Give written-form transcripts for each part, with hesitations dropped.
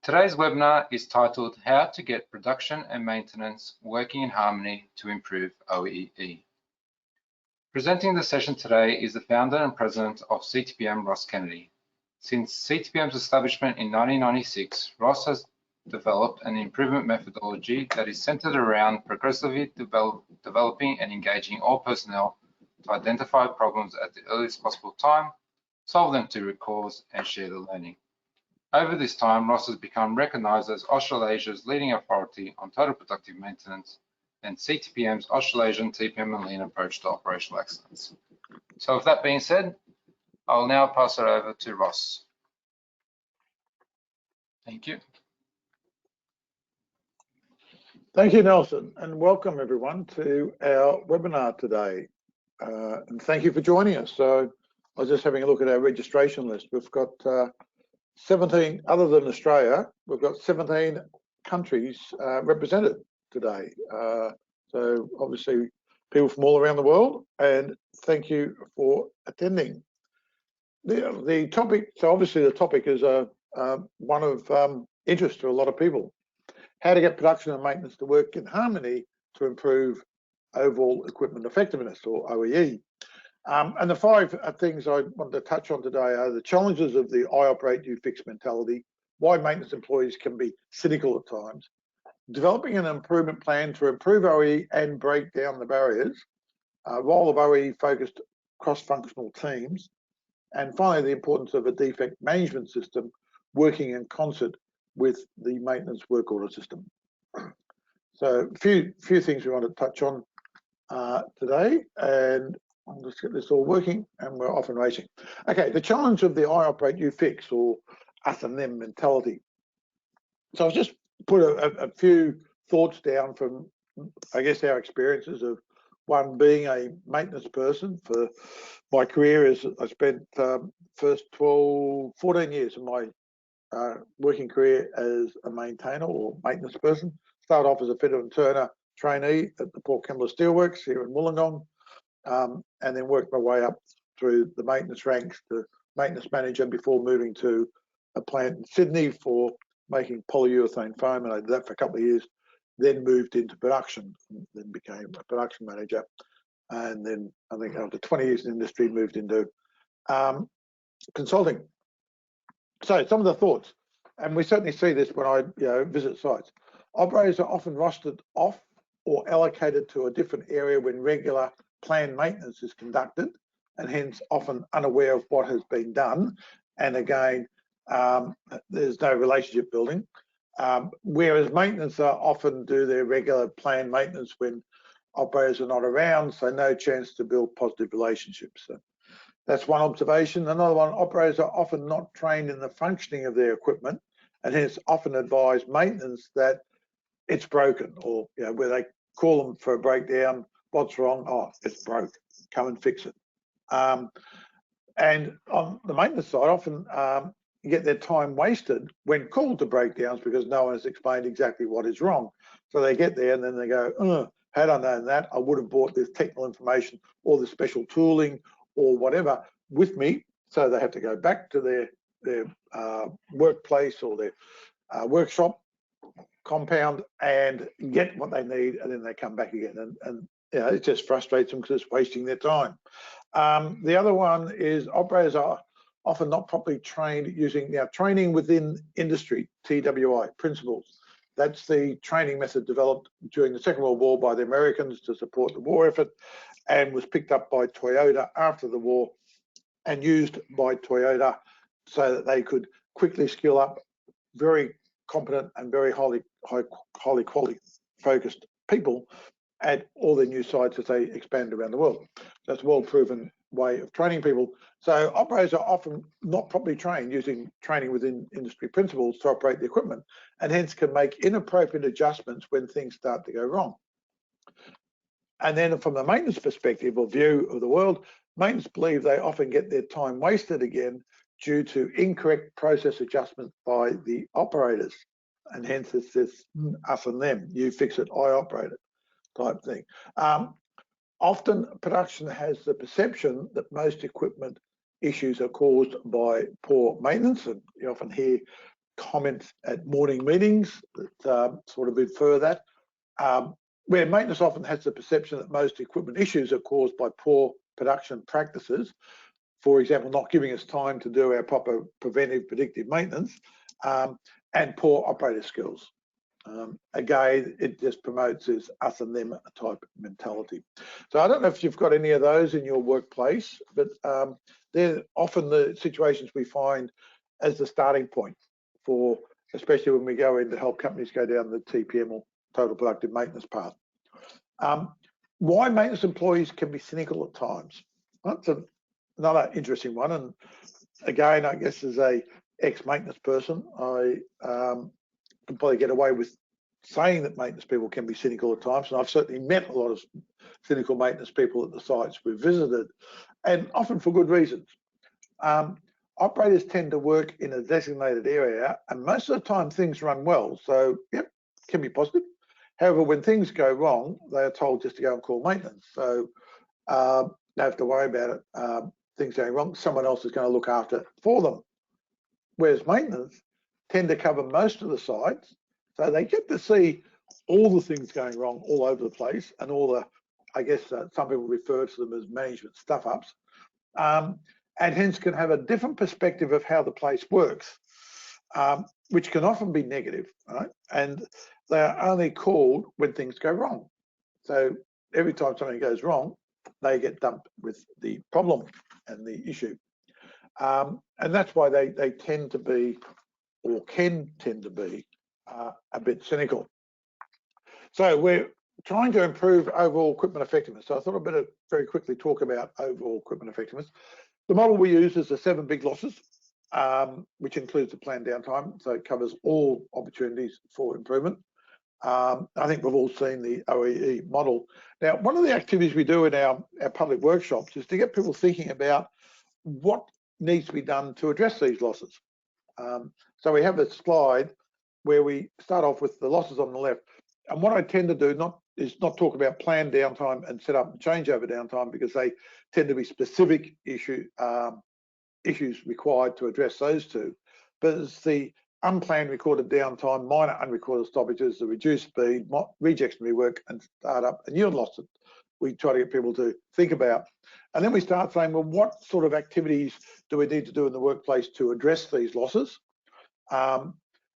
Today's webinar is titled How to Get Production and Maintenance Working in Harmony to Improve OEE. Presenting the session today is the founder and president of CTPM, Ross Kennedy. Since CTPM's establishment in 1996, Ross has developed an improvement methodology that is centered around progressively developing and engaging all personnel to identify problems at the earliest possible time, solve them to root cause, and share the learning. Over this time, Ross has become recognised as Australasia's leading authority on total productive maintenance and CTPM's Australasian TPM and Lean approach to operational excellence. So with that being said, I'll now pass it over to Ross. Thank you. Thank you, Nelson, and welcome everyone to our webinar today. And thank you for joining us. So I was just having a look at our registration list. We've got 17, other than Australia, we've got 17 countries represented today. So obviously people from all around the world, and thank you for attending. The topic, so obviously the topic is one of interest to a lot of people. How to get production and maintenance to work in harmony to improve overall equipment effectiveness, or OEE. And the 5 things I want to touch on today are the challenges of the I operate, you fix mentality, why maintenance employees can be cynical at times, developing an improvement plan to improve OEE and break down the barriers, role of OEE focused cross-functional teams, and finally the importance of a defect management system working in concert with the maintenance work order system. So a few things we want to touch on today, and I'll just get this all working, and we're off and racing. Okay, the challenge of the I operate, you fix, or us and them mentality. So I've just put a few thoughts down from, I guess, our experiences of one being a maintenance person. For my career is I spent first 14 years of my working career as a maintainer or maintenance person. Started off as a fitter and turner trainee at the Port Kembla Steelworks here in Wollongong. And then worked my way up through the maintenance ranks to maintenance manager before moving to a plant in Sydney for making polyurethane foam, and I did that for a couple of years. Then moved into production, and then became a production manager, and then I think after 20 years in the industry, moved into consulting. So some of the thoughts, and we certainly see this when I visit sites. Operators are often rostered off or allocated to a different area when regular planned maintenance is conducted, and hence often unaware of what has been done. And again, there's no relationship building. Whereas maintenance are often do their regular planned maintenance when operators are not around, so no chance to build positive relationships. So that's one observation. Another one, operators are often not trained in the functioning of their equipment, and hence often advise maintenance that it's broken, or where they call them for a breakdown. What's wrong? Oh, it's broke. Come and fix it. And on the maintenance side, often you get their time wasted when called to breakdowns because no one has explained exactly what is wrong. So they get there and then they go, had I known that, I would have bought this technical information or the special tooling or whatever with me. So they have to go back to their workplace or their workshop compound and get what they need, and then they come back again. And it just frustrates them because it's wasting their time. The other one is operators are often not properly trained using training within industry, TWI, principles. That's the training method developed during the Second World War by the Americans to support the war effort, and was picked up by Toyota after the war and used by Toyota so that they could quickly skill up very competent and very highly quality focused people at all the new sites as they expand around the world. That's a well-proven way of training people. So operators are often not properly trained using training within industry principles to operate the equipment, and hence can make inappropriate adjustments when things start to go wrong. And then from the maintenance perspective or view of the world, maintenance believe they often get their time wasted again due to incorrect process adjustments by the operators. And hence it's this us and them, you fix it, I operate it type thing. Often production has the perception that most equipment issues are caused by poor maintenance, and you often hear comments at morning meetings that sort of infer that, where maintenance often has the perception that most equipment issues are caused by poor production practices. For example, not giving us time to do our proper preventive predictive maintenance, and poor operator skills. Again, it just promotes this us and them type mentality. So I don't know if you've got any of those in your workplace, but they're often the situations we find as the starting point for, especially when we go in to help companies go down the TPM or total productive maintenance path. Why maintenance employees can be cynical at times. That's another interesting one. And again, I guess as a ex-maintenance person, I can probably get away with saying that maintenance people can be cynical at times. And I've certainly met a lot of cynical maintenance people at the sites we've visited, and often for good reasons. Operators tend to work in a designated area, and most of the time things run well. So, yep, can be positive. However, when things go wrong, they are told just to go and call maintenance. So, don't have to worry about it. Things going wrong, someone else is going to look after it for them. Whereas maintenance tend to cover most of the sites, so they get to see all the things going wrong all over the place, and all the, I guess some people refer to them as management stuff-ups, and hence can have a different perspective of how the place works, which can often be negative, right? And they are only called when things go wrong. So every time something goes wrong, they get dumped with the problem and the issue. And that's why they tend to be, or can tend to be, a bit cynical. So we're trying to improve overall equipment effectiveness. So I thought I'd better very quickly talk about overall equipment effectiveness. The model we use is the 7 big losses, which includes the planned downtime. So it covers all opportunities for improvement. I think we've all seen the OEE model. Now, one of the activities we do in our public workshops is to get people thinking about what needs to be done to address these losses. So we have a slide where we start off with the losses on the left. And what I tend to do is not talk about planned downtime and set up and changeover downtime, because they tend to be specific issues required to address those two. But it's the unplanned recorded downtime, minor unrecorded stoppages, the reduced speed, rejects and rework, and startup and yield loss that we try to get people to think about. And then we start saying, well, what sort of activities do we need to do in the workplace to address these losses?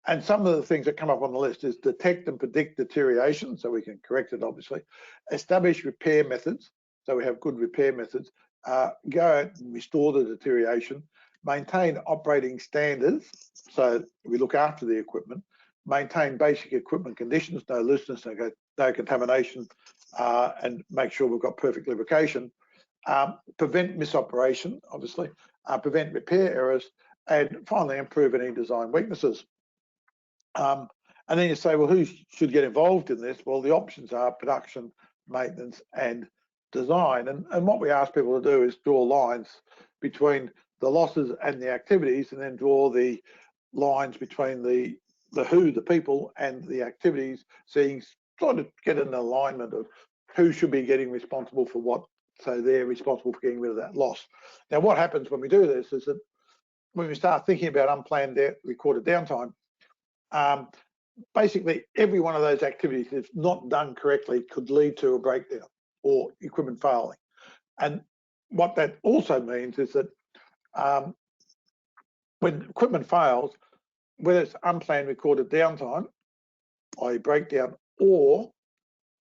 And some of the things that come up on the list is detect and predict deterioration, so we can correct it, obviously. Establish repair methods, so we have good repair methods. Go out and restore the deterioration. Maintain operating standards, so we look after the equipment. Maintain basic equipment conditions, no looseness, no contamination, and make sure we've got perfect lubrication. Prevent misoperation, obviously. Prevent repair errors, and finally improve any design weaknesses. And then you say, well, who should get involved in this? Well, the options are production, maintenance, and design. And what we ask people to do is draw lines between the losses and the activities, and then draw the lines between the who, the people, and the activities, so you sort of get an alignment of who should be getting responsible for what, so they're responsible for getting rid of that loss. Now, what happens when we do this is that when we start thinking about unplanned recorded downtime, basically every one of those activities, if not done correctly, could lead to a breakdown or equipment failing. And what that also means is that when equipment fails, whether it's unplanned recorded downtime, i.e. breakdown, or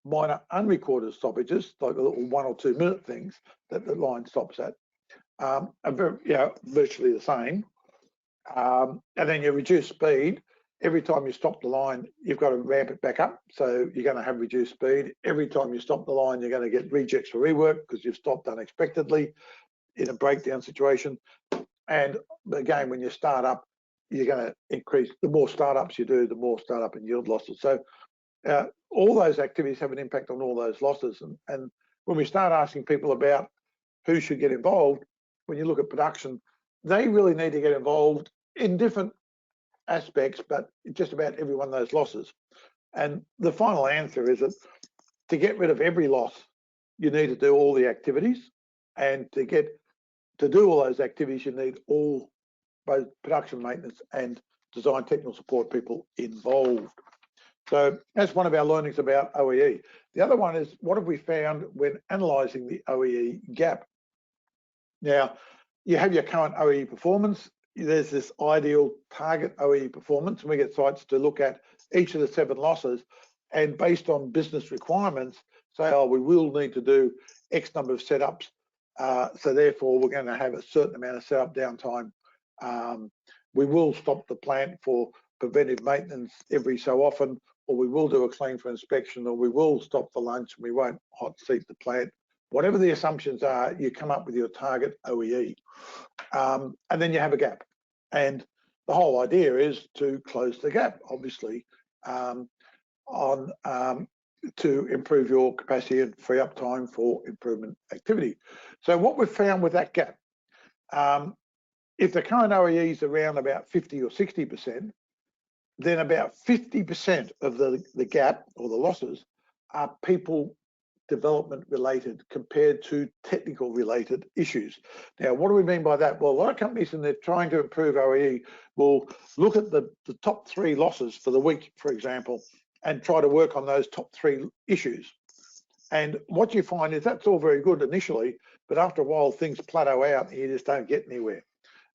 minor unrecorded stoppages, like the little 1 or 2 minute things that the line stops at, are very, virtually the same. And then you reduce speed. Every time you stop the line, you've got to ramp it back up. So you're going to have reduced speed. Every time you stop the line, you're going to get rejects for rework because you've stopped unexpectedly in a breakdown situation. And again, when you start up, you're going to increase. The more startups you do, the more startup and yield losses. So all those activities have an impact on all those losses. And when we start asking people about who should get involved, when you look at production, they really need to get involved in different aspects, but just about every one of those losses. And the final answer is that to get rid of every loss, you need to do all the activities, and to do all those activities, you need all both production, maintenance, and design technical support people involved. So that's one of our learnings about OEE. The other one is, what have we found when analysing the OEE gap? Now, you have your current OEE performance. There's this ideal target OEE performance, and we get sites to look at each of the 7 losses, and based on business requirements, say, oh, we will need to do X number of setups, so therefore we're going to have a certain amount of setup downtime. We will stop the plant for preventive maintenance every so often, or we will do a clean for inspection, or we will stop for lunch and we won't hot seat the plant. Whatever the assumptions are, you come up with your target OEE, and then you have a gap. And the whole idea is to close the gap, obviously, to improve your capacity and free up time for improvement activity. So what we've found with that gap, if the current OEE is around about 50 or 60%, then about 50% of the gap or the losses are people development related compared to technical related issues. Now, what do we mean by that? Well, a lot of companies, when they're trying to improve OEE, will look at the top 3 losses for the week, for example, and try to work on those top 3 issues. And what you find is that's all very good initially, but after a while things plateau out and you just don't get anywhere.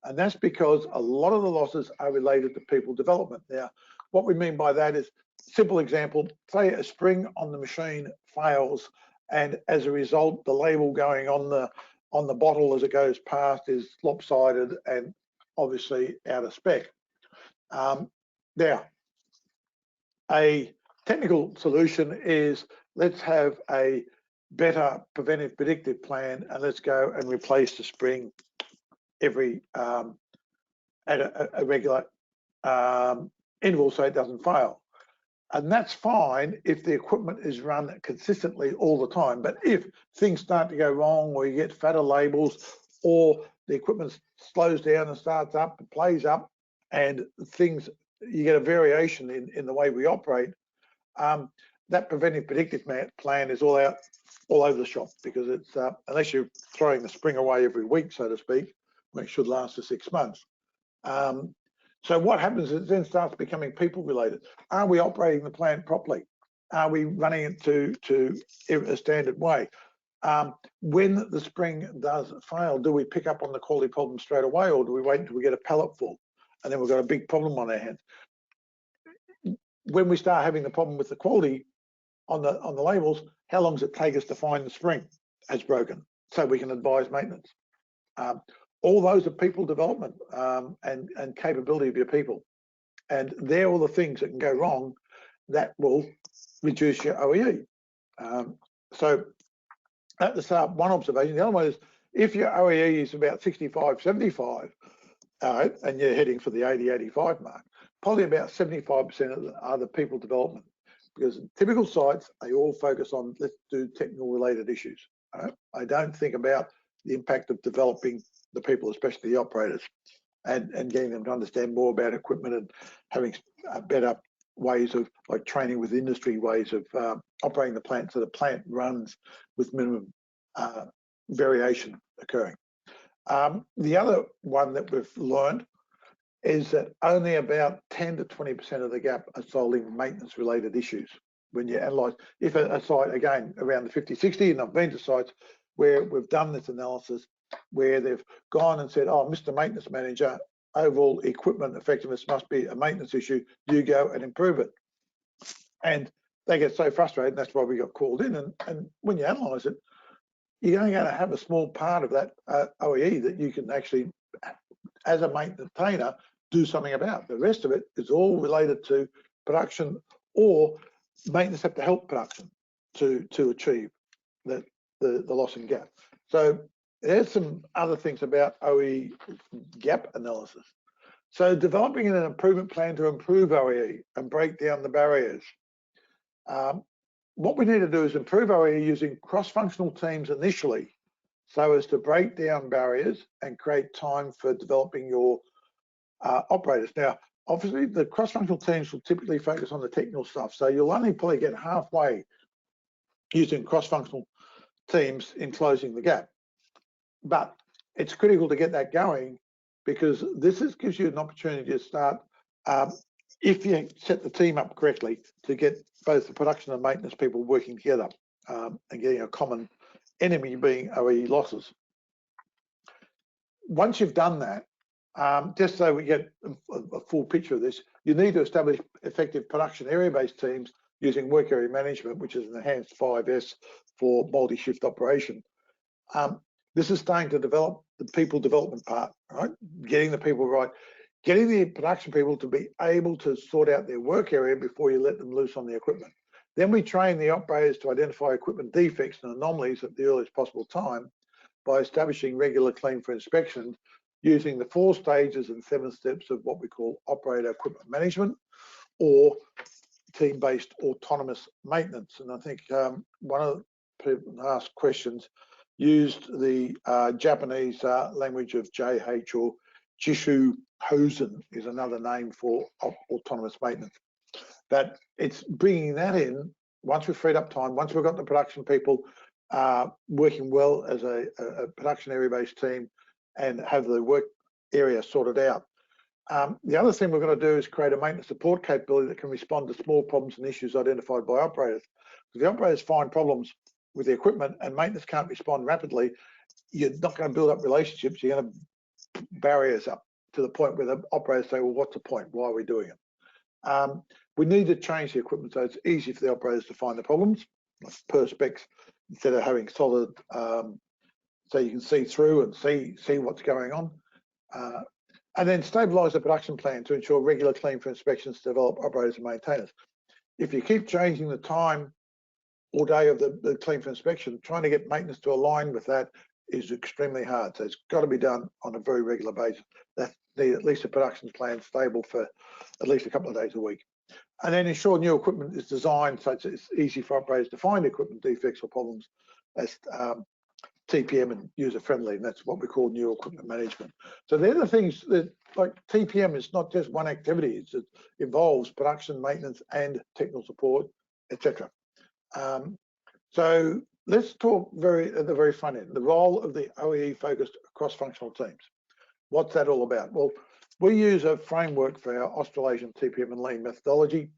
And that's because a lot of the losses are related to people development. Now, what we mean by that is, simple example, say a spring on the machine fails, and as a result, the label going on the bottle as it goes past is lopsided and obviously out of spec. Now, a technical solution is, let's have a better preventive predictive plan, and let's go and replace the spring every at a regular interval so it doesn't fail. And that's fine if the equipment is run consistently all the time. But if things start to go wrong, or you get fatter labels, or the equipment slows down and starts up and plays up, and things, you get a variation in the way we operate, that preventive predictive plan is all over the shop, because it's unless you're throwing the spring away every week, so to speak, which should last for 6 months. So what happens is it then starts becoming people related. Are we operating the plant properly? Are we running it to a standard way? When the spring does fail, do we pick up on the quality problem straight away, or do we wait until we get a pallet full and then we've got a big problem on our hands? When we start having the problem with the quality on the labels, how long does it take us to find the spring has broken so we can advise maintenance? All those are people development and capability of your people. And they're all the things that can go wrong that will reduce your OEE. So at the start, one observation. The other one is, if your OEE is about 65, 75, and you're heading for the 80, 85 mark, probably about 75% are the people development. Because in typical sites, they all focus on, let's do technical related issues. I don't think about the impact of developing the people, especially the operators, and getting them to understand more about equipment and having better ways of, like, training with industry ways of operating the plant, so the plant runs with minimum variation occurring. The other one that we've learned is that only about 10 to 20% of the gap are solving maintenance related issues. When you analyse, if a site, again, around the 50, 60, and I've been to sites where we've done this analysis, where they've gone and said, oh, Mr. Maintenance Manager, overall equipment effectiveness must be a maintenance issue, you go and improve it. And they get so frustrated, and that's why we got called in. And when you analyse it, you're only going to have a small part of that OEE that you can actually, as a maintainer, do something about. The rest of it is all related to production, or maintenance have to help production to achieve the loss and gap. So there's some other things about OEE gap analysis. So developing an improvement plan to improve OEE and break down the barriers. What we need to do is improve OEE using cross-functional teams initially, so as to break down barriers and create time for developing your operators. Now, obviously, the cross-functional teams will typically focus on the technical stuff, so you'll only probably get halfway using cross-functional teams in closing the gap. But it's critical to get that going, because this gives you an opportunity to start If you set the team up correctly to get both the production and maintenance people working together and getting a common enemy being OEE losses. Once you've done that, just so we get a full picture of this, you need to establish effective production area-based teams using work area management, which is an enhanced 5S for multi-shift operation. This is starting to develop the people development part, right? Getting the people right, getting the production people to be able to sort out their work area before you let them loose on the equipment. Then we train the operators to identify equipment defects and anomalies at the earliest possible time by establishing regular clean for inspections using the 4 stages and 7 steps of what we call operator equipment management or team-based autonomous maintenance. And I think one of the people asked questions used the Japanese language of JH or Jishu Hosen is another name for autonomous maintenance. But it's bringing that in once we've freed up time, once we've got the production people working well as a production area-based team and have the work area sorted out. The other thing we're going to do is create a maintenance support capability that can respond to small problems and issues identified by operators. If the operators find problems with the equipment and maintenance can't respond rapidly, you're not going to build up relationships. You're going to put barriers up to the point where the operators say, well, what's the point? Why are we doing it? We need to change the equipment so it's easy for the operators to find the problems, like perspex, instead of having solid, so you can see through and see what's going on. And then stabilise the production plan to ensure regular clean for inspections to develop operators and maintainers. If you keep changing the time all day of the clean for inspection, trying to get maintenance to align with that is extremely hard. So it's got to be done on a very regular basis. That need at least a production plan stable for at least a couple of days a week. And then ensure new equipment is designed such that it's easy for operators to find equipment defects or problems as TPM and user friendly, and that's what we call new equipment management. So they're the things that, like TPM is not just one activity, it involves production, maintenance and technical support, etc. So let's talk at the very front end, the role of the OEE focused cross-functional teams. What's that all about? Well, we use a framework for our Australasian TPM and lean methodology.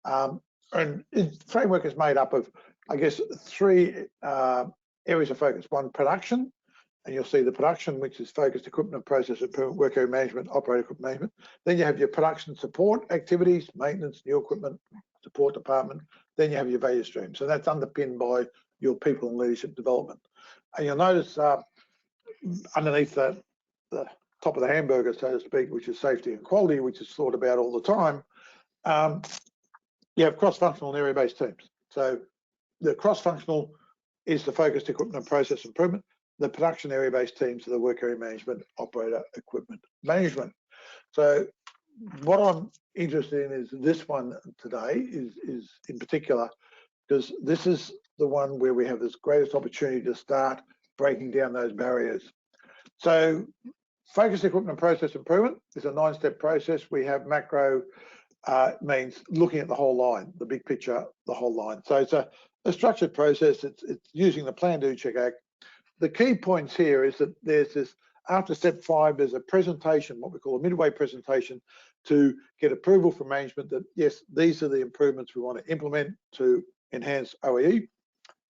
And the framework is made up of, I guess, 3 areas of focus. One, production, and you'll see the production, which is focused equipment and process improvement, work area management, operator equipment management. Then you have your production support activities, maintenance, new equipment, support department. Then you have your value stream. So that's underpinned by your people and leadership development. And you'll notice underneath the top of the hamburger, so to speak, which is safety and quality, which is thought about all the time, you have cross-functional and area-based teams. So the cross-functional is the focused equipment and process improvement. The production area-based teams are the work area management, operator equipment management. So what I'm interested in is this one today is in particular, because this is the one where we have this greatest opportunity to start breaking down those barriers. So focused equipment and process improvement is a 9-step process. We have macro, means looking at the whole line, the big picture, the whole line. So it's a structured process. It's using the plan, do, check, act. The key points here is that there's this, after step 5, there's a presentation, what we call a midway presentation, to get approval from management that, yes, these are the improvements we want to implement to enhance OEE.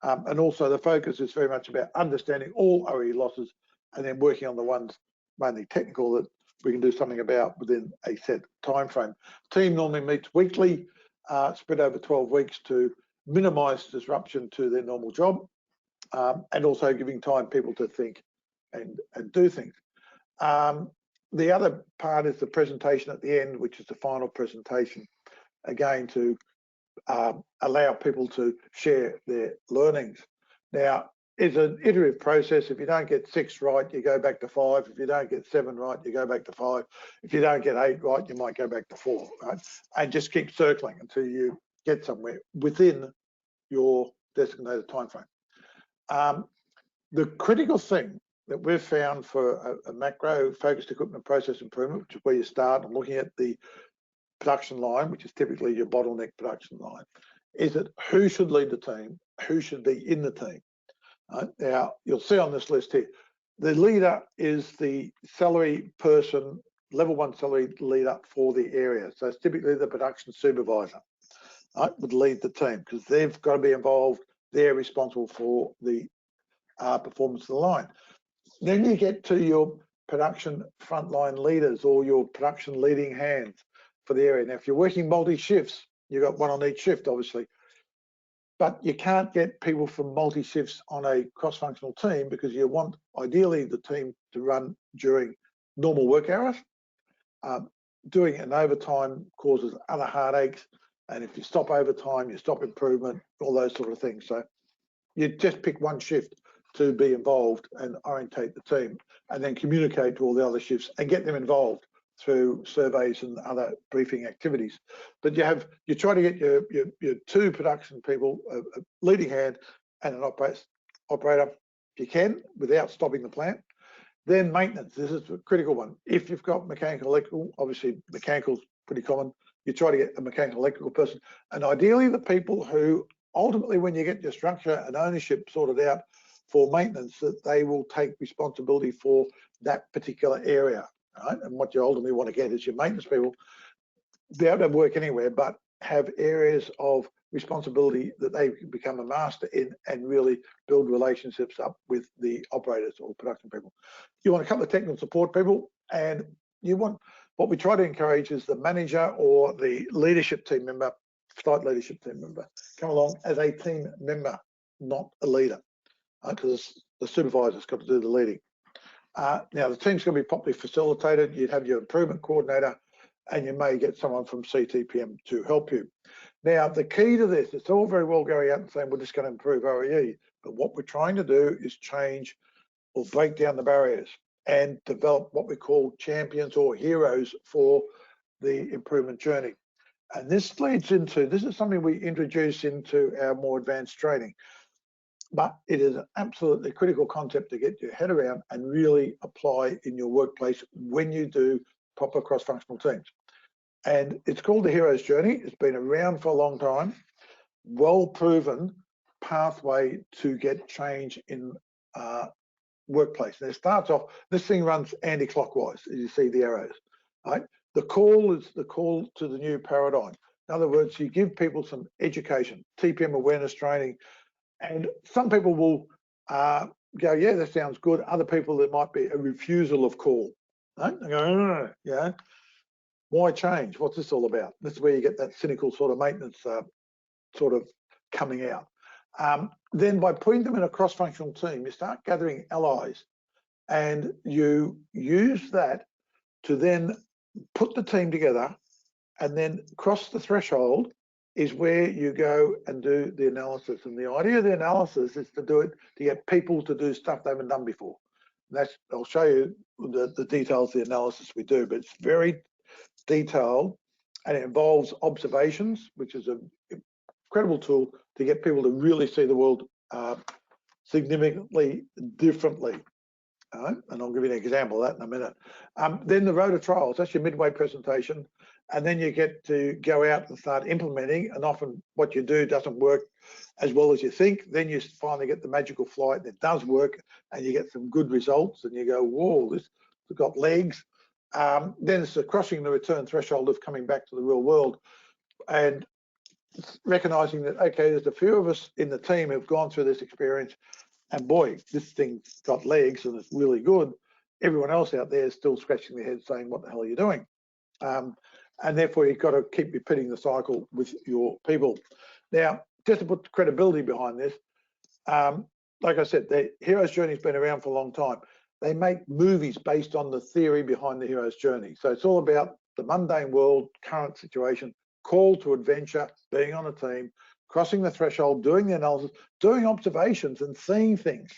And also the focus is very much about understanding all OEE losses and then working on the ones mainly technical that we can do something about within a set time frame. Team normally meets weekly, spread over 12 weeks to minimise disruption to their normal job, and also giving time people to think and do things. The other part is the presentation at the end, which is the final presentation, again to allow people to share their learnings. Now, it's an iterative process. If you don't get 6 right, you go back to 5. If you don't get 7 right, you go back to 5. If you don't get 8 right, you might go back to 4, right? And just keep circling until you get somewhere within your designated time frame. The critical thing that we've found for a macro focused equipment process improvement, which is where you start and looking at the production line, which is typically your bottleneck production line, is that who should lead the team, who should be in the team. Now, you'll see on this list here, the leader is the salary person level 1 salary leader for the area. So it's typically the production supervisor, right, would lead the team because they've got to be involved. They're responsible for the performance of the line. Then you get to your production frontline leaders or your production leading hands for the area. Now, if you're working multi-shifts, you've got one on each shift, obviously. But you can't get people from multi-shifts on a cross-functional team because you want, ideally, the team to run during normal work hours. Doing it in overtime causes other heartaches. And if you stop overtime, you stop improvement, all those sort of things. So you just pick one shift to be involved and orientate the team, and then communicate to all the other shifts and get them involved through surveys and other briefing activities. But you try to get your 2 production people, a leading hand and an operator, if you can, without stopping the plant. Then maintenance, this is a critical one. If you've got mechanical, electrical, obviously mechanical's pretty common, you try to get a mechanical electrical person, and ideally the people who ultimately, when you get your structure and ownership sorted out for maintenance, that they will take responsibility for that particular area, right? And what you ultimately want to get is your maintenance people be able to work anywhere, but have areas of responsibility that they can become a master in and really build relationships up with the operators or production people. You want a couple of technical support people, and you want, what we try to encourage is the manager or the leadership team member, site leadership team member, come along as a team member, not a leader, because the supervisor's got to do the leading. Now the team's going to be properly facilitated. You'd have your improvement coordinator, and you may get someone from CTPM to help you. Now the key to this, it's all very well going out and saying we're just going to improve OEE, but what we're trying to do is change or break down the barriers and develop what we call champions or heroes for the improvement journey. And this leads into, this is something we introduce into our more advanced training, but it is an absolutely critical concept to get your head around and really apply in your workplace when you do proper cross-functional teams. And it's called the hero's journey. It's been around for a long time, well proven pathway to get change in workplace. And it starts off, this thing runs anti-clockwise, as you see the arrows, right? The call is the call to the new paradigm. In other words, you give people some education, TPM awareness training, and some people will go, yeah, that sounds good. Other people, there might be a refusal of call. Right? They go, yeah, why change? What's this all about? This is where you get that cynical sort of maintenance sort of coming out. Then by putting them in a cross-functional team, you start gathering allies, and you use that to then put the team together, and then cross the threshold is where you go and do the analysis. And the idea of the analysis is to do it to get people to do stuff they haven't done before. And that's, I'll show you the details of the analysis we do, but it's very detailed, and it involves observations, which is an incredible tool to get people to really see the world significantly differently. And I'll give you an example of that in a minute. Then the road of trials, that's your midway presentation. And then you get to go out and start implementing, and often what you do doesn't work as well as you think. Then you finally get the magical flight, and it does work, and you get some good results, and you go, whoa, this has got legs. Then it's the crossing the return threshold of coming back to the real world, and recognizing that, okay, there's a few of us in the team who've gone through this experience, and boy, this thing's got legs and it's really good. Everyone else out there is still scratching their head saying, what the hell are you doing? And therefore you've got to keep repeating the cycle with your people. Now, just to put credibility behind this, like I said, the hero's journey has been around for a long time. They make movies based on the theory behind the hero's journey. So it's all about the mundane world, current situation, call to adventure, being on a team, crossing the threshold, doing the analysis, doing observations and seeing things.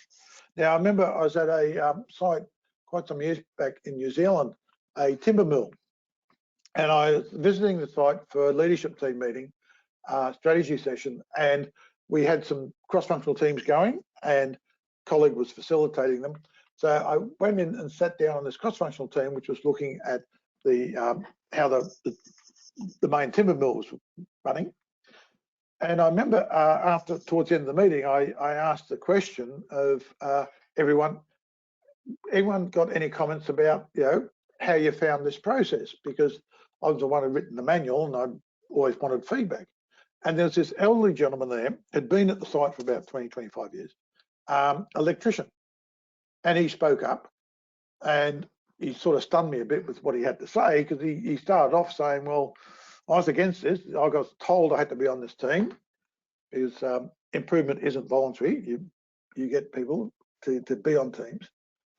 Now, I remember I was at a site quite some years back in New Zealand, a timber mill, and I was visiting the site for a leadership team meeting, strategy session, and we had some cross-functional teams going, and a colleague was facilitating them. So I went in and sat down on this cross-functional team, which was looking at the how the main timber mill was running. And I remember towards the end of the meeting, I asked the question of everyone got any comments about, you know, how you found this process, because I was the one who written the manual and I always wanted feedback. And there's this elderly gentleman there, had been at the site for about 20, 25 years, electrician. And he spoke up and he sort of stunned me a bit with what he had to say, because he started off saying, well, I was against this. I got told I had to be on this team because improvement isn't voluntary. You get people to be on teams,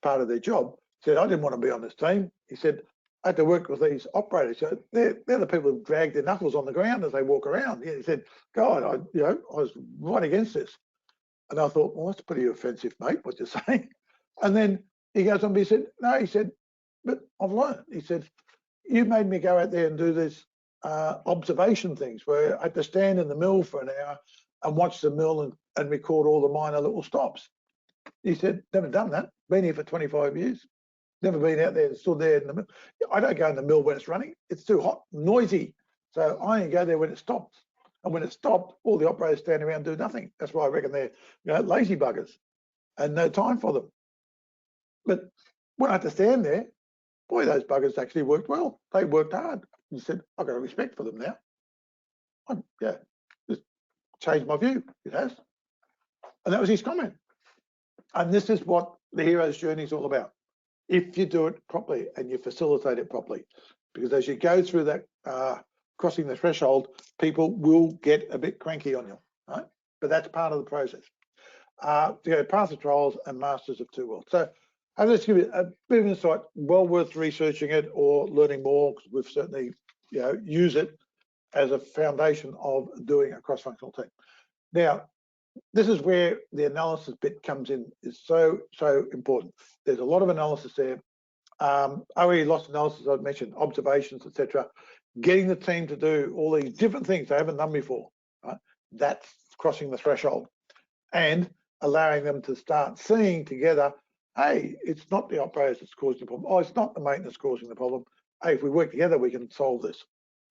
part of their job. He said, I didn't want to be on this team. He said, I had to work with these operators. So they're the people who drag their knuckles on the ground as they walk around. He said, God, I was right against this. And I thought, well, that's pretty offensive, mate, what you're saying. And then he goes on, he said, no, he said, but I've learned. He said, you made me go out there and do this observation things where I had to stand in the mill for an hour and watch the mill and record all the minor little stops. He said, never done that. Been here for 25 years. Never been out there, stood there in the mill. I don't go in the mill when it's running. It's too hot, noisy. So I only go there when it stops. And when it stopped, all the operators stand around and do nothing. That's why I reckon they're lazy buggers and no time for them. But when I had to stand there, boy, those buggers actually worked well. They worked hard. He said, I've got a respect for them now. Yeah, just changed my view. It has. And that was his comment. And this is what the hero's journey is all about. If you do it properly and you facilitate it properly, because as you go through that crossing the threshold, people will get a bit cranky on you, right? But that's part of the process. To go pass the trials and masters of two worlds. So I'll just give you a bit of insight. Well worth researching it or learning more, because we've certainly use it as a foundation of doing a cross-functional team. Now, this is where the analysis bit comes in, is so important. There's a lot of analysis there. OEE loss analysis, I've mentioned, observations, etc. Getting the team to do all these different things they haven't done before, right? That's crossing the threshold. And allowing them to start seeing together, hey, it's not the operators that's causing the problem. Oh, it's not the maintenance causing the problem. Hey, if we work together, we can solve this.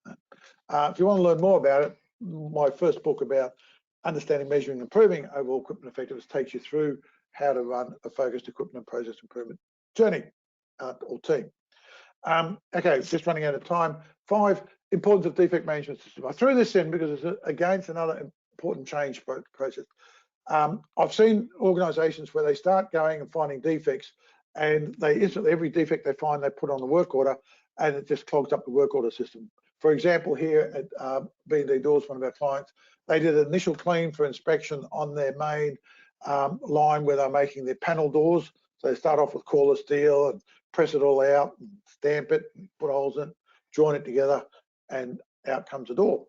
If you want to learn more about it, my first book about understanding, measuring, improving overall equipment effectiveness takes you through how to run a focused equipment and process improvement journey or team. Okay, just running out of time. 5, importance of defect management system. I threw this in because it's against another important change process. I've seen organisations where they start going and finding defects, and they instantly, every defect they find, they put on the work order, and it just clogs up the work order system. For example, here at B&D Doors, one of our clients, they did an initial clean for inspection on their main line where they're making their panel doors. So they start off with Corla steel and press it all out and stamp it, and put holes in, join it together, and out comes the door.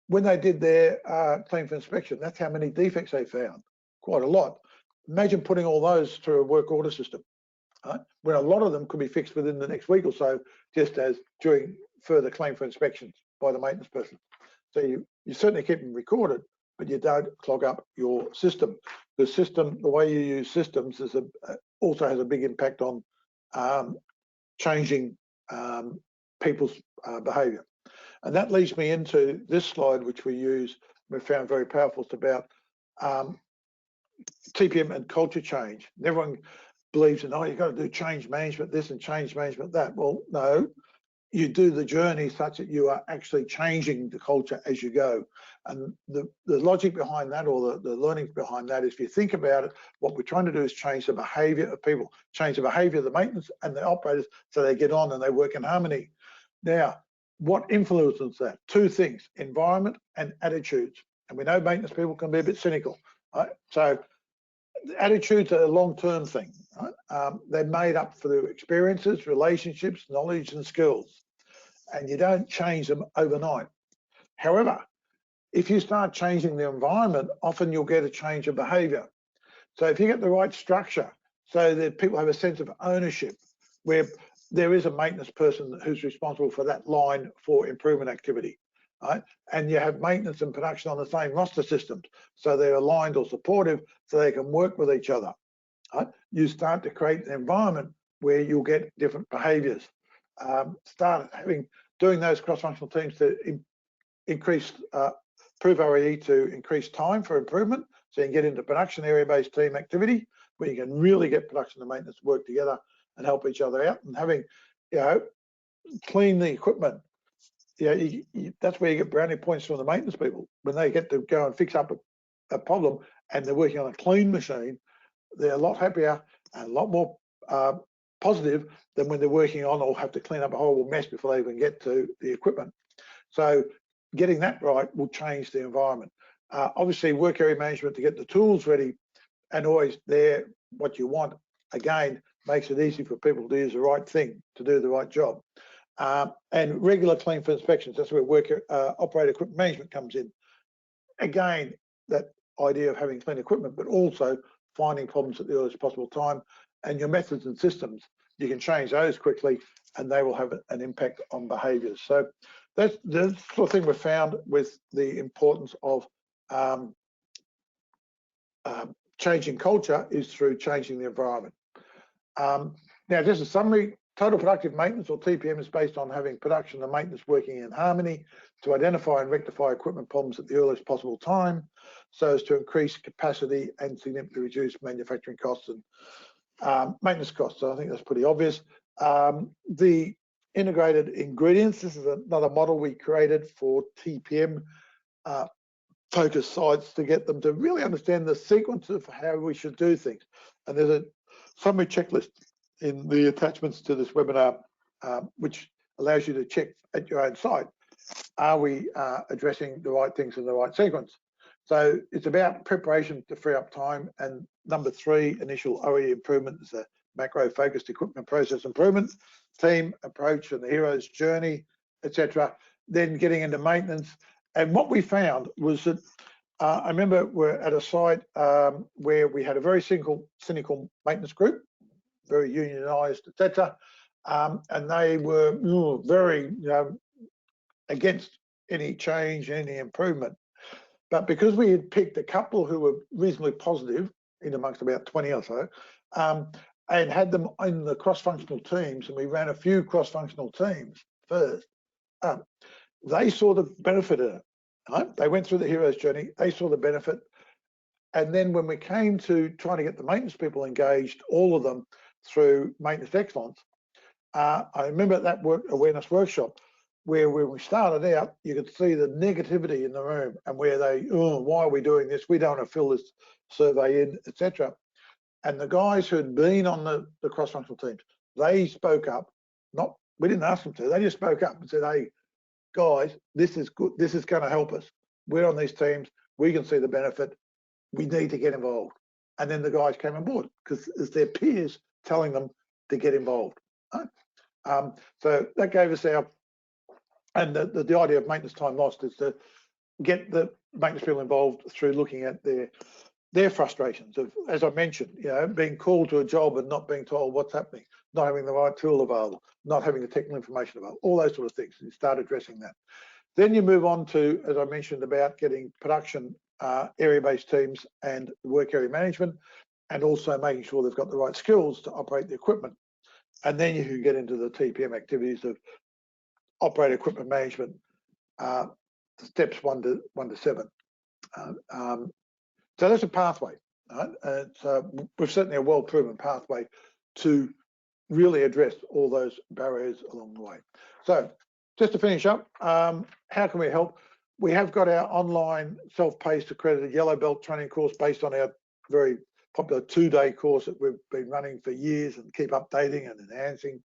When they did their clean for inspection, that's how many defects they found, quite a lot. Imagine putting all those through a work order system, right? When a lot of them could be fixed within the next week or so, just as during further clean for inspections by the maintenance person. So you certainly keep them recorded, but you don't clog up your system. The system, the way you use systems is also has a big impact on changing people's behaviour. And that leads me into this slide, which we use, we found very powerful. It's about TPM and culture change. Everyone believes in, oh, you've got to do change management this and change management that. Well, no, you do the journey such that you are actually changing the culture as you go. And the logic behind that, or the learning behind that, is if you think about it, what we're trying to do is change the behaviour of people, change the behaviour of the maintenance and the operators so they get on and they work in harmony. Now, what influences that? 2 things, environment and attitudes. And we know maintenance people can be a bit cynical, right? So attitudes are a long-term thing, right? They're made up through experiences, relationships, knowledge and skills, and you don't change them overnight. However, if you start changing the environment, often you'll get a change of behaviour. So if you get the right structure so that people have a sense of ownership, where there is a maintenance person who's responsible for that line for improvement activity, right? And you have maintenance and production on the same roster systems, so they're aligned or supportive, so they can work with each other, right? You start to create an environment where you'll get different behaviours. Start doing those cross-functional teams to increase, improve OEE to increase time for improvement, so you can get into production area-based team activity, where you can really get production and maintenance work together and help each other out. And having clean the equipment. That's where you get brownie points from the maintenance people. When they get to go and fix up a problem and they're working on a clean machine, they're a lot happier and a lot more positive than when they're working on or have to clean up a horrible mess before they even get to the equipment. So getting that right will change the environment. Obviously, work area management to get the tools ready and always there, what you want, again, makes it easy for people to use the right thing to do the right job. And regular clean for inspections, that's where operator equipment management comes in. Again, that idea of having clean equipment, but also finding problems at the earliest possible time, and your methods and systems, you can change those quickly and they will have an impact on behaviours. So that's the sort of thing we've found with the importance of changing culture is through changing the environment. Now, just a summary, total productive maintenance, or TPM, is based on having production and maintenance working in harmony to identify and rectify equipment problems at the earliest possible time, so as to increase capacity and significantly reduce manufacturing costs and maintenance costs. So I think that's pretty obvious. The integrated ingredients, this is another model we created for TPM focus sites to get them to really understand the sequence of how we should do things. And there's a summary checklist in the attachments to this webinar, which allows you to check at your own site, are we addressing the right things in the right sequence? So it's about preparation to free up time. And number 3, initial OEE improvement, is a macro focused equipment process improvement, team approach and the hero's journey, etc. Then getting into maintenance. And what we found was that I remember we're at a site where we had a very cynical maintenance group, very unionised, etc. And they were very against any change, any improvement. But because we had picked a couple who were reasonably positive, in amongst about 20 or so, and had them in the cross-functional teams, and we ran a few cross-functional teams first, they saw the benefit in it. Right? They went through the hero's journey, they saw the benefit. And then when we came to trying to get the maintenance people engaged, all of them through maintenance excellence, I remember at that awareness workshop, where when we started out, you could see the negativity in the room and where they, why are we doing this? We don't want to fill this survey in, etc. And the guys who had been on the cross-functional teams, they spoke up. We didn't ask them to, they just spoke up and said, hey, guys, this is good. This is going to help us. We're on these teams. We can see the benefit. We need to get involved. And then the guys came on board because it's their peers telling them to get involved. Right? So that gave us and the idea of maintenance time lost is to get the maintenance people involved through looking at their frustrations of, as I mentioned, being called to a job and not being told what's happening, not having the right tool available, not having the technical information available, all those sort of things. You start addressing that. Then you move on to, as I mentioned, about getting production area-based teams and work area management, and also making sure they've got the right skills to operate the equipment. And then you can get into the TPM activities of operator equipment management, steps 1 to 7. So that's a pathway. Right? It's we've certainly a well-proven pathway to really address all those barriers along the way. So just to finish up, how can we help? We have got our online self-paced accredited yellow belt training course based on our very popular 2-day course that we've been running for years and keep updating and enhancing.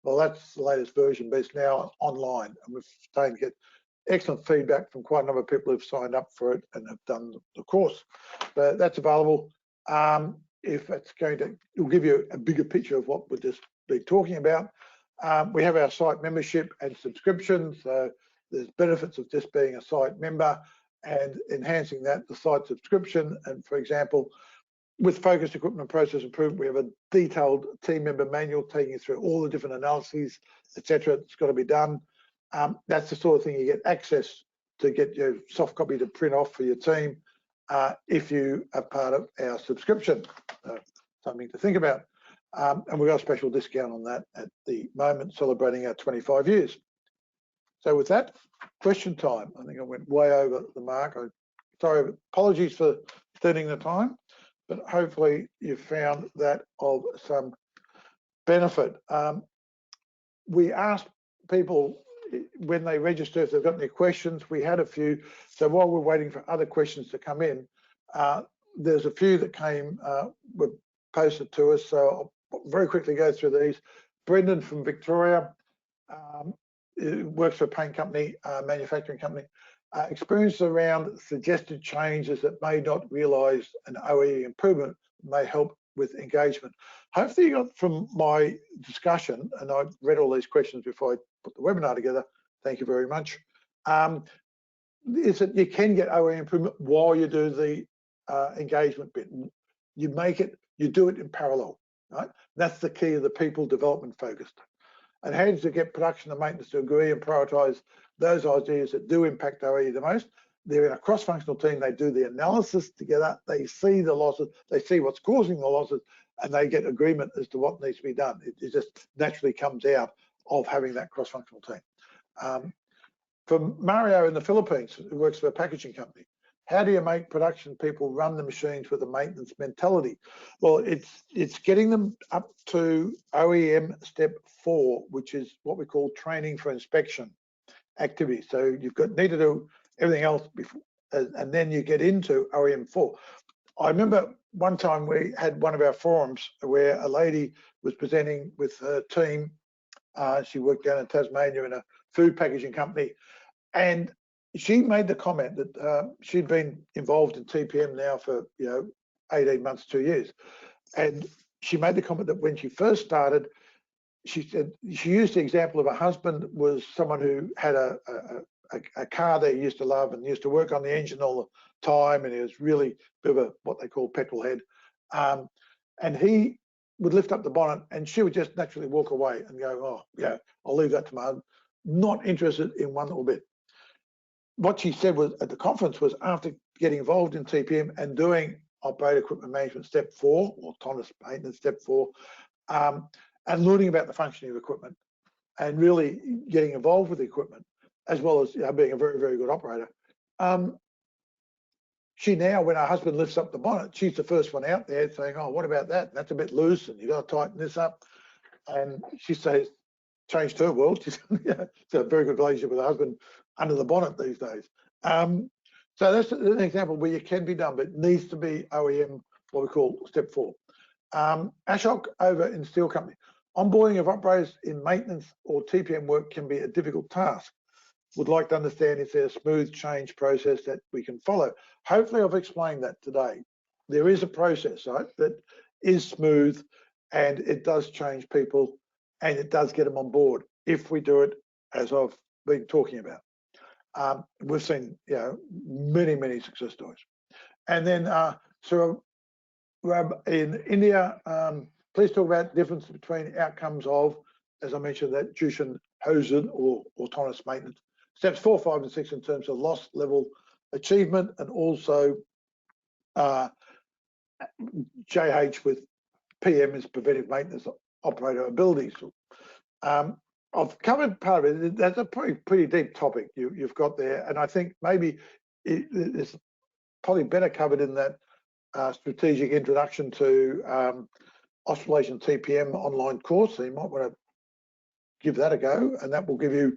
Well, that's the latest version, but it's now online, and we're starting to get excellent feedback from quite a number of people who've signed up for it and have done the course. But that's available. If it's going to, it'll give you a bigger picture of what we've just been talking about. We have our site membership and subscription. So there's benefits of just being a site member and enhancing that, the site subscription. And for example, with focused equipment process improvement, we have a detailed team member manual taking you through all the different analyses, etc. It's got to be done. That's the sort of thing you get access to, get your soft copy to print off for your team if you are part of our subscription. Something to think about. And we've got a special discount on that at the moment, celebrating our 25 years. So with that, question time. I think I went way over the mark. Sorry, apologies for extending the time, but hopefully you found that of some benefit. we asked people when they register if they've got any questions. We had a few. So while we're waiting for other questions to come in, there's a few that were posted to us. So I'll very quickly go through these. Brendan from Victoria, works for a paint company, manufacturing company. Experience around suggested changes that may not realise an OEE improvement may help with engagement. Hopefully you got from my discussion, and I read all these questions before I put the webinar together, thank you very much, is that you can get OEE improvement while you do the engagement bit. You do it in parallel, right? That's the key of the people development focused. And how to get production and maintenance to agree and prioritise those ideas that do impact OEE the most. They're in a cross-functional team, they do the analysis together, they see the losses, they see what's causing the losses, and they get agreement as to what needs to be done. It just naturally comes out of having that cross-functional team. From Mario in the Philippines, who works for a packaging company, how do you make production people run the machines with a maintenance mentality? Well, it's getting them up to OEM step 4, which is what we call training for inspection activity. So you've need to do everything else before, and then you get into OEM 4. I remember one time we had one of our forums where a lady was presenting with her team. She worked down in Tasmania in a food packaging company, and she made the comment that she'd been involved in TPM now for 18 months, 2 years, and she made the comment that when she first started, she said she used the example of a husband was someone who had a car that he used to love and used to work on the engine all the time, and he was really a bit of what they call petrol head, and he would lift up the bonnet and she would just naturally walk away and go, oh yeah, I'll leave that to my husband, not interested in one little bit. What she said was at the conference was after getting involved in TPM and doing operator equipment management step 4 or autonomous maintenance step 4, and learning about the functioning of equipment and really getting involved with the equipment, as well as being a very, very good operator. She now, when her husband lifts up the bonnet, she's the first one out there saying, oh, what about that? That's a bit loose and you've got to tighten this up. And she says, changed her world. She's a very good relationship with her husband under the bonnet these days. So that's an example where you can be done, but it needs to be OEM, what we call step 4. Ashok over in Steel Company. Onboarding of operators in maintenance or TPM work can be a difficult task. Would like to understand if there's a smooth change process that we can follow. Hopefully I've explained that today. There is a process, right, that is smooth and it does change people and it does get them on board if we do it as I've been talking about. We've seen many, many success stories. And then so in India, please talk about the difference between outcomes of, as I mentioned, that Jushin Hosen or autonomous maintenance. Steps 4, 5, and 6 in terms of loss level achievement, and also JH with PM is preventive maintenance operator abilities. I've covered part of it. That's a pretty deep topic you've got there, and I think maybe it's probably better covered in that strategic introduction to Australasian TPM online course. So you might want to give that a go, and that will give you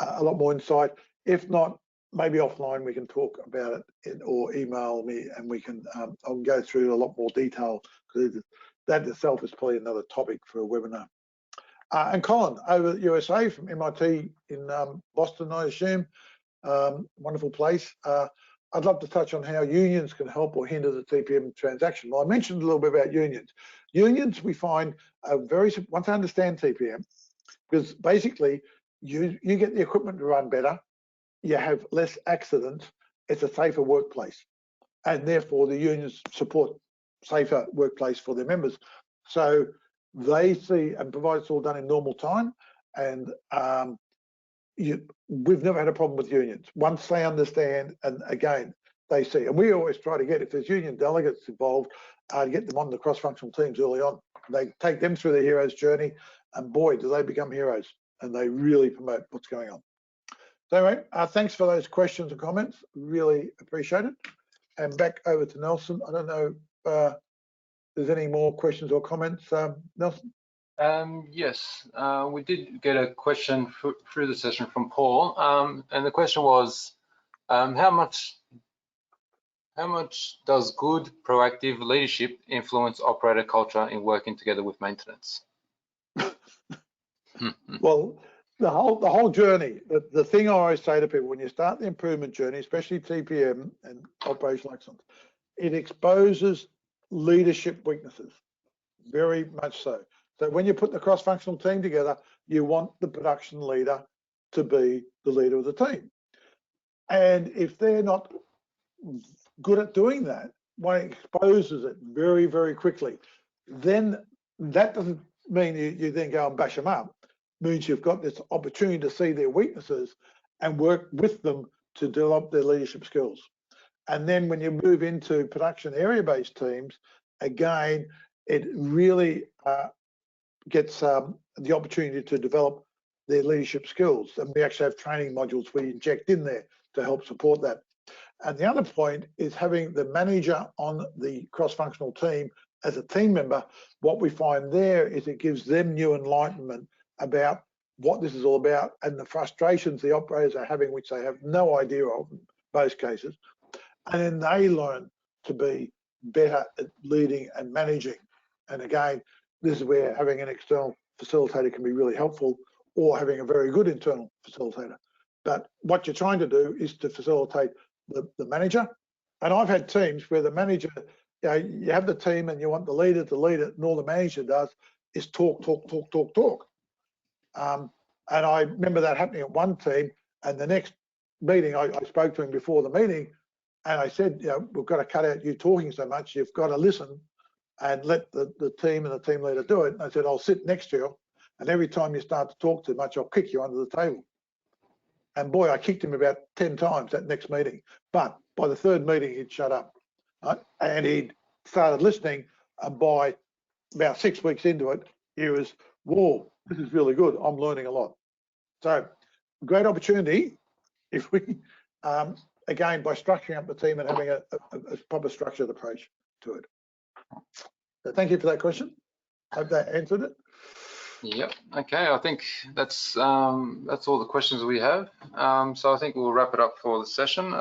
a lot more insight. If not, maybe offline we can talk about it, or email me and we can I'll go through a lot more detail, because that itself is probably another topic for a webinar. And Colin over at USA from MIT in Boston, I assume, wonderful place. I'd love to touch on how unions can help or hinder the TPM transaction. Well, I mentioned a little bit about unions. Unions, we find, are once I understand TPM, because basically you get the equipment to run better, you have less accidents, it's a safer workplace, and therefore the unions support safer workplace for their members. So they see, and provided it's all done in normal time, and we've never had a problem with unions once they understand, and again they see, and we always try to get, if there's union delegates involved, to get them on the cross-functional teams early on. They take them through the hero's journey, and boy, do they become heroes, and they really promote what's going on. So anyway, thanks for those questions and comments, really appreciate it. And back over to Nelson. I don't know if there's any more questions or comments, Nelson? Yes, we did get a question through the session from Paul, and the question was, how much does good proactive leadership influence operator culture in working together with maintenance? Well, the whole journey, the thing I always say to people, when you start the improvement journey, especially TPM and operational excellence, it exposes leadership weaknesses, very much so. So when you put the cross-functional team together, you want the production leader to be the leader of the team. And if they're not good at doing that, one exposes it very, very quickly. Then that doesn't mean you then go and bash them up. It means you've got this opportunity to see their weaknesses and work with them to develop their leadership skills. And then when you move into production area-based teams, again, it really gets the opportunity to develop their leadership skills. And we actually have training modules we inject in there to help support that. And the other point is having the manager on the cross-functional team as a team member. What we find there is it gives them new enlightenment about what this is all about and the frustrations the operators are having, which they have no idea of in most cases. And then they learn to be better at leading and managing. And again, this is where having an external facilitator can be really helpful, or having a very good internal facilitator. But what you're trying to do is to facilitate the manager. And I've had teams where the manager, you have the team and you want the leader to lead it, and all the manager does is talk. And I remember that happening at one team, and the next meeting I spoke to him before the meeting, and I said, we've got to cut out you talking so much. You've got to listen and let the team and the team leader do it. And I said, I'll sit next to you, and every time you start to talk too much, I'll kick you under the table. And boy, I kicked him about 10 times that next meeting. But by the third meeting, he'd shut up, right? And he'd started listening. And by about 6 weeks into it, he was, whoa, this is really good. I'm learning a lot. So great opportunity if we, again, by structuring up the team and having a proper structured approach to it. So thank you for that question. Hope that answered it. Yep. Okay. I think that's all the questions we have. So I think we'll wrap it up for the session.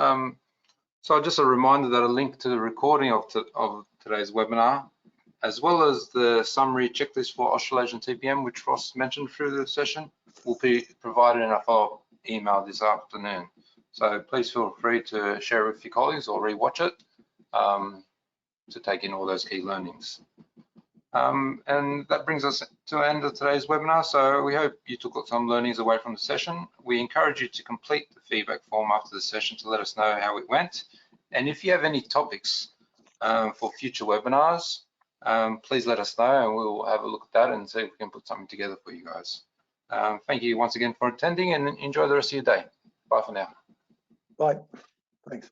So just a reminder that a link to the recording of today's webinar, as well as the summary checklist for Australasian TPM, which Ross mentioned through the session, will be provided in a follow-up email this afternoon. So please feel free to share it with your colleagues or rewatch it to take in all those key learnings. And that brings us to the end of today's webinar. So we hope you took some learnings away from the session. We encourage you to complete the feedback form after the session to let us know how it went. And if you have any topics for future webinars, please let us know and we'll have a look at that and see if we can put something together for you guys. Thank you once again for attending and enjoy the rest of your day. Bye for now. Bye. Thanks.